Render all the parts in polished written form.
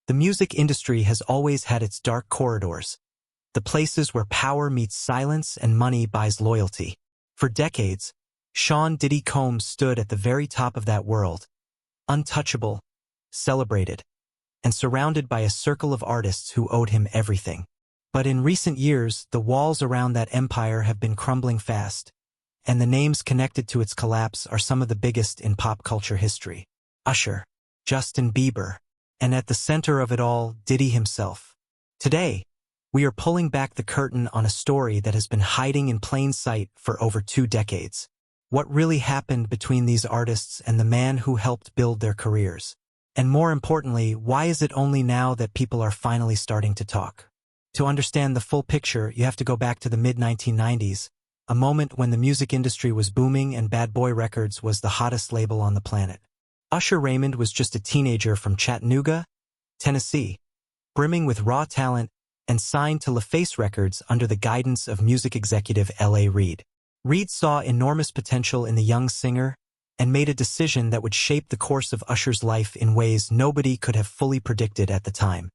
The music industry has always had its dark corridors, the places where power meets silence and money buys loyalty. For decades, Sean Diddy Combs stood at the very top of that world, untouchable, celebrated, and surrounded by a circle of artists who owed him everything. But in recent years, the walls around that empire have been crumbling fast, and the names connected to its collapse are some of the biggest in pop culture history. Usher, Justin Bieber, and at the center of it all, Diddy himself. Today, we are pulling back the curtain on a story that has been hiding in plain sight for over 2 decades. What really happened between these artists and the man who helped build their careers? And more importantly, why is it only now that people are finally starting to talk? To understand the full picture, you have to go back to the mid-1990s, a moment when the music industry was booming and Bad Boy Records was the hottest label on the planet. Usher Raymond was just a teenager from Chattanooga, Tennessee, brimming with raw talent and signed to LaFace Records under the guidance of music executive L.A. Reid. Reid saw enormous potential in the young singer and made a decision that would shape the course of Usher's life in ways nobody could have fully predicted at the time.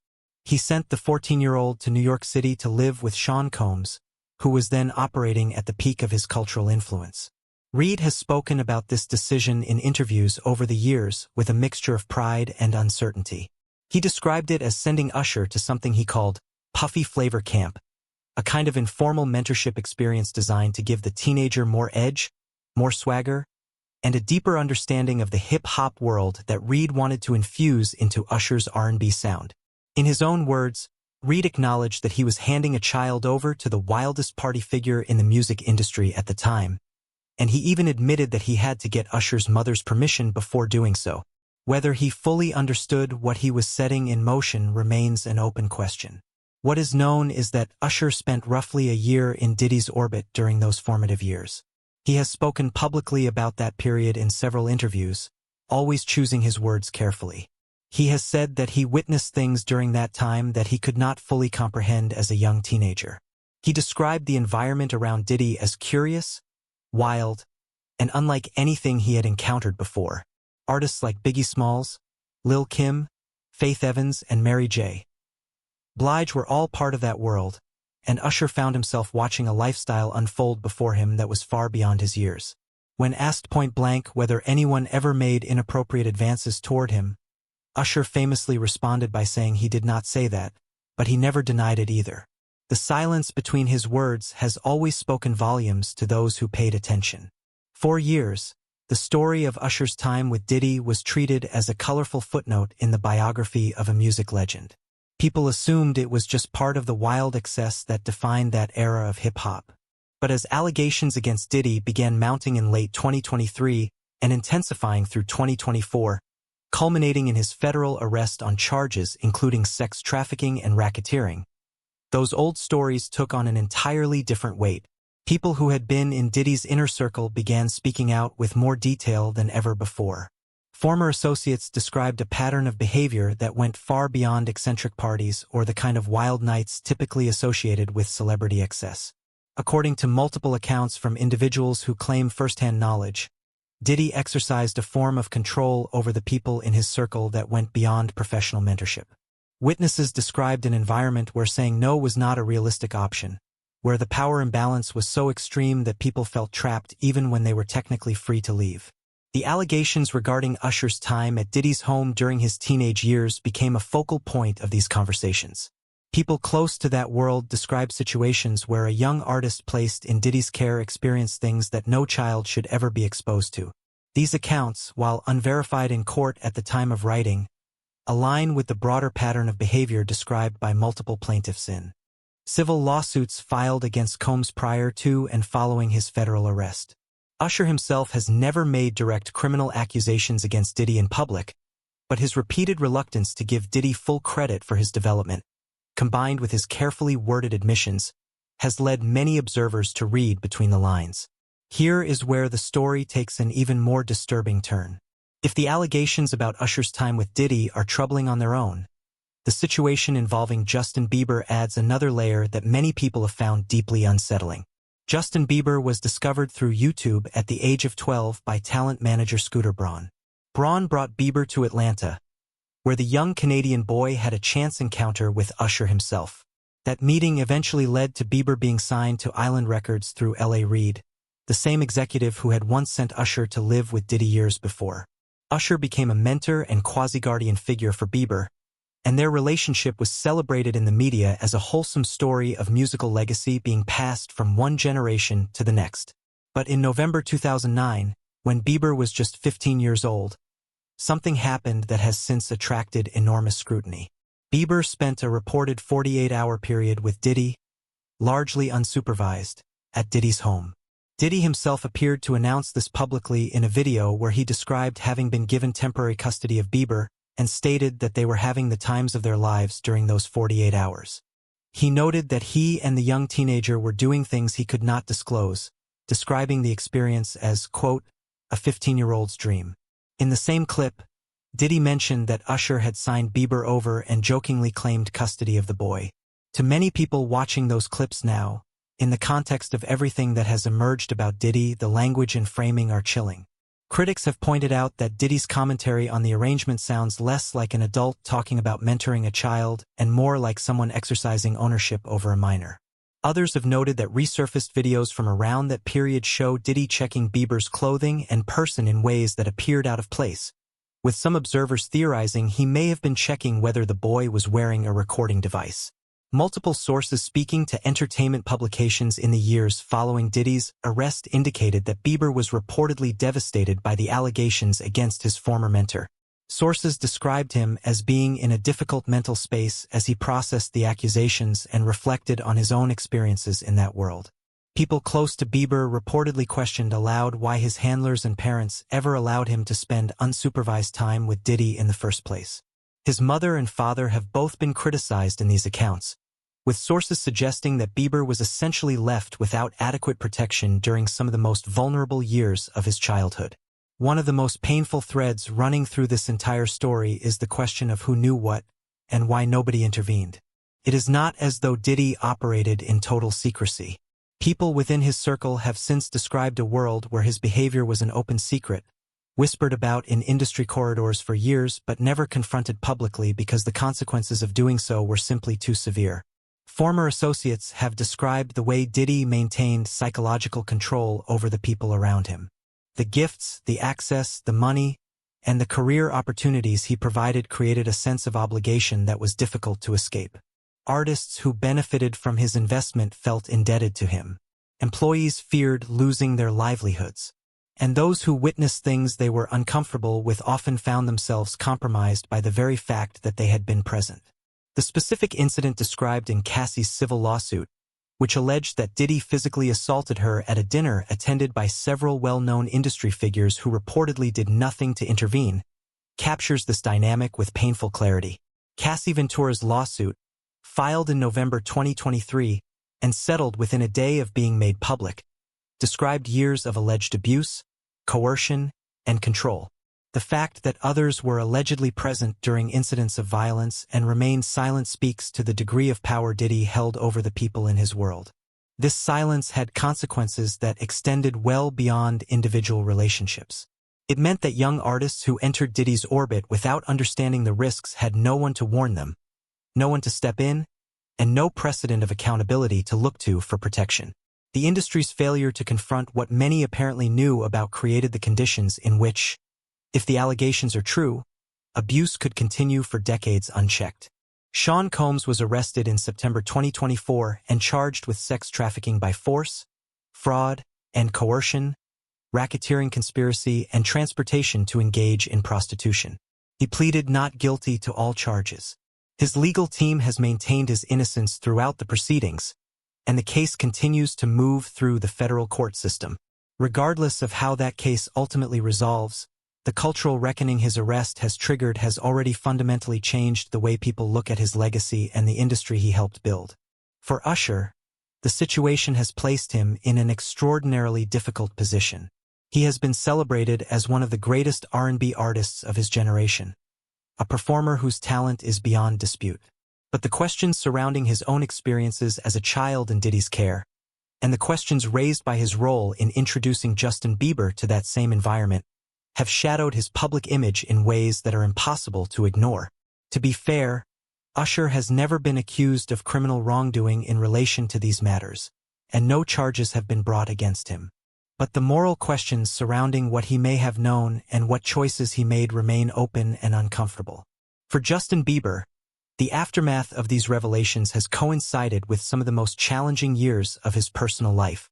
He sent the 14-year-old to New York City to live with Sean Combs, who was then operating at the peak of his cultural influence. Reid has spoken about this decision in interviews over the years with a mixture of pride and uncertainty. He described it as sending Usher to something he called Puffy Flavor Camp, a kind of informal mentorship experience designed to give the teenager more edge, more swagger, and a deeper understanding of the hip-hop world that Reid wanted to infuse into Usher's R&B sound. In his own words, Reid acknowledged that he was handing a child over to the wildest party figure in the music industry at the time, and he even admitted that he had to get Usher's mother's permission before doing so. Whether he fully understood what he was setting in motion remains an open question. What is known is that Usher spent roughly a year in Diddy's orbit during those formative years. He has spoken publicly about that period in several interviews, always choosing his words carefully. He has said that he witnessed things during that time that he could not fully comprehend as a young teenager. He described the environment around Diddy as curious, wild, and unlike anything he had encountered before. Artists like Biggie Smalls, Lil' Kim, Faith Evans, and Mary J. Blige were all part of that world, and Usher found himself watching a lifestyle unfold before him that was far beyond his years. When asked point-blank whether anyone ever made inappropriate advances toward him, Usher famously responded by saying he did not say that, but he never denied it either. The silence between his words has always spoken volumes to those who paid attention. For years, the story of Usher's time with Diddy was treated as a colorful footnote in the biography of a music legend. People assumed it was just part of the wild excess that defined that era of hip-hop. But as allegations against Diddy began mounting in late 2023 and intensifying through 2024, culminating in his federal arrest on charges including sex trafficking and racketeering, those old stories took on an entirely different weight. People who had been in Diddy's inner circle began speaking out with more detail than ever before. Former associates described a pattern of behavior that went far beyond eccentric parties or the kind of wild nights typically associated with celebrity excess. According to multiple accounts from individuals who claim first-hand knowledge, Diddy exercised a form of control over the people in his circle that went beyond professional mentorship. Witnesses described an environment where saying no was not a realistic option, where the power imbalance was so extreme that people felt trapped even when they were technically free to leave. The allegations regarding Usher's time at Diddy's home during his teenage years became a focal point of these conversations. People close to that world describe situations where a young artist placed in Diddy's care experienced things that no child should ever be exposed to. These accounts, while unverified in court at the time of writing, align with the broader pattern of behavior described by multiple plaintiffs in civil lawsuits filed against Combs prior to and following his federal arrest. Usher himself has never made direct criminal accusations against Diddy in public, but his repeated reluctance to give Diddy full credit for his development, combined with his carefully worded admissions, has led many observers to read between the lines. Here is where the story takes an even more disturbing turn. If the allegations about Usher's time with Diddy are troubling on their own, the situation involving Justin Bieber adds another layer that many people have found deeply unsettling. Justin Bieber was discovered through YouTube at the age of 12 by talent manager Scooter Braun. Braun brought Bieber to Atlanta, where the young Canadian boy had a chance encounter with Usher himself. That meeting eventually led to Bieber being signed to Island Records through L.A. Reid, the same executive who had once sent Usher to live with Diddy years before. Usher became a mentor and quasi-guardian figure for Bieber, and their relationship was celebrated in the media as a wholesome story of musical legacy being passed from one generation to the next. But in November 2009, when Bieber was just 15 years old, something happened that has since attracted enormous scrutiny. Bieber spent a reported 48-hour period with Diddy, largely unsupervised, at Diddy's home. Diddy himself appeared to announce this publicly in a video where he described having been given temporary custody of Bieber and stated that they were having the times of their lives during those 48 hours. He noted that he and the young teenager were doing things he could not disclose, describing the experience as, quote, a 15-year-old's dream. In the same clip, Diddy mentioned that Usher had signed Bieber over and jokingly claimed custody of the boy. To many people watching those clips now, in the context of everything that has emerged about Diddy, the language and framing are chilling. Critics have pointed out that Diddy's commentary on the arrangement sounds less like an adult talking about mentoring a child and more like someone exercising ownership over a minor. Others have noted that resurfaced videos from around that period show Diddy checking Bieber's clothing and person in ways that appeared out of place, with some observers theorizing he may have been checking whether the boy was wearing a recording device. Multiple sources speaking to entertainment publications in the years following Diddy's arrest indicated that Bieber was reportedly devastated by the allegations against his former mentor. Sources described him as being in a difficult mental space as he processed the accusations and reflected on his own experiences in that world. People close to Bieber reportedly questioned aloud why his handlers and parents ever allowed him to spend unsupervised time with Diddy in the first place. His mother and father have both been criticized in these accounts, with sources suggesting that Bieber was essentially left without adequate protection during some of the most vulnerable years of his childhood. One of the most painful threads running through this entire story is the question of who knew what and why nobody intervened. It is not as though Diddy operated in total secrecy. People within his circle have since described a world where his behavior was an open secret, whispered about in industry corridors for years but never confronted publicly because the consequences of doing so were simply too severe. Former associates have described the way Diddy maintained psychological control over the people around him. The gifts, the access, the money, and the career opportunities he provided created a sense of obligation that was difficult to escape. Artists who benefited from his investment felt indebted to him. Employees feared losing their livelihoods. And those who witnessed things they were uncomfortable with often found themselves compromised by the very fact that they had been present. The specific incident described in Cassie's civil lawsuit, which alleged that Diddy physically assaulted her at a dinner attended by several well-known industry figures who reportedly did nothing to intervene, captures this dynamic with painful clarity. Cassie Ventura's lawsuit, filed in November 2023 and settled within a day of being made public, described years of alleged abuse, coercion, and control. The fact that others were allegedly present during incidents of violence and remained silent speaks to the degree of power Diddy held over the people in his world. This silence had consequences that extended well beyond individual relationships. It meant that young artists who entered Diddy's orbit without understanding the risks had no one to warn them, no one to step in, and no precedent of accountability to look to for protection. The industry's failure to confront what many apparently knew about created the conditions in which, if the allegations are true, abuse could continue for decades unchecked. Sean Combs was arrested in September 2024 and charged with sex trafficking by force, fraud, and coercion, racketeering conspiracy, and transportation to engage in prostitution. He pleaded not guilty to all charges. His legal team has maintained his innocence throughout the proceedings, and the case continues to move through the federal court system. Regardless of how that case ultimately resolves, the cultural reckoning his arrest has triggered has already fundamentally changed the way people look at his legacy and the industry he helped build. For Usher, the situation has placed him in an extraordinarily difficult position. He has been celebrated as one of the greatest R&B artists of his generation, a performer whose talent is beyond dispute. But the questions surrounding his own experiences as a child in Diddy's care, and the questions raised by his role in introducing Justin Bieber to that same environment, have shadowed his public image in ways that are impossible to ignore. To be fair, Usher has never been accused of criminal wrongdoing in relation to these matters, and no charges have been brought against him. But the moral questions surrounding what he may have known and what choices he made remain open and uncomfortable. For Justin Bieber, the aftermath of these revelations has coincided with some of the most challenging years of his personal life.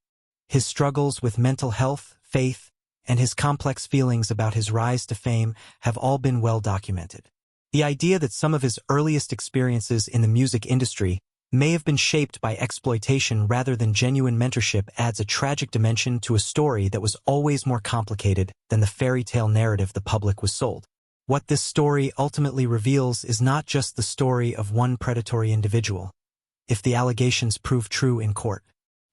His struggles with mental health, faith, and his complex feelings about his rise to fame have all been well documented. The idea that some of his earliest experiences in the music industry may have been shaped by exploitation rather than genuine mentorship adds a tragic dimension to a story that was always more complicated than the fairy tale narrative the public was sold. What this story ultimately reveals is not just the story of one predatory individual, if the allegations prove true in court.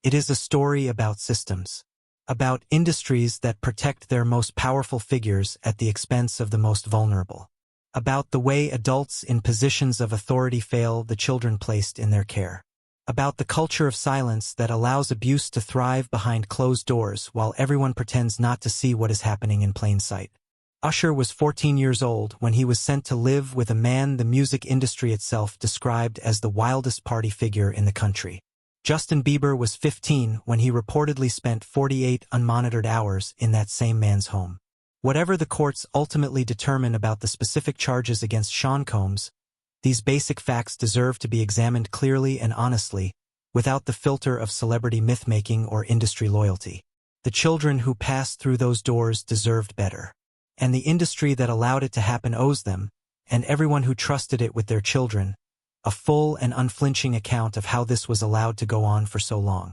It is a story about systems, about industries that protect their most powerful figures at the expense of the most vulnerable, about the way adults in positions of authority fail the children placed in their care, about the culture of silence that allows abuse to thrive behind closed doors while everyone pretends not to see what is happening in plain sight. Usher was 14 years old when he was sent to live with a man the music industry itself described as the wildest party figure in the country. Justin Bieber was 15 when he reportedly spent 48 unmonitored hours in that same man's home. Whatever the courts ultimately determine about the specific charges against Sean Combs, these basic facts deserve to be examined clearly and honestly, without the filter of celebrity myth-making or industry loyalty. The children who passed through those doors deserved better. And the industry that allowed it to happen owes them, and everyone who trusted it with their children, a full and unflinching account of how this was allowed to go on for so long.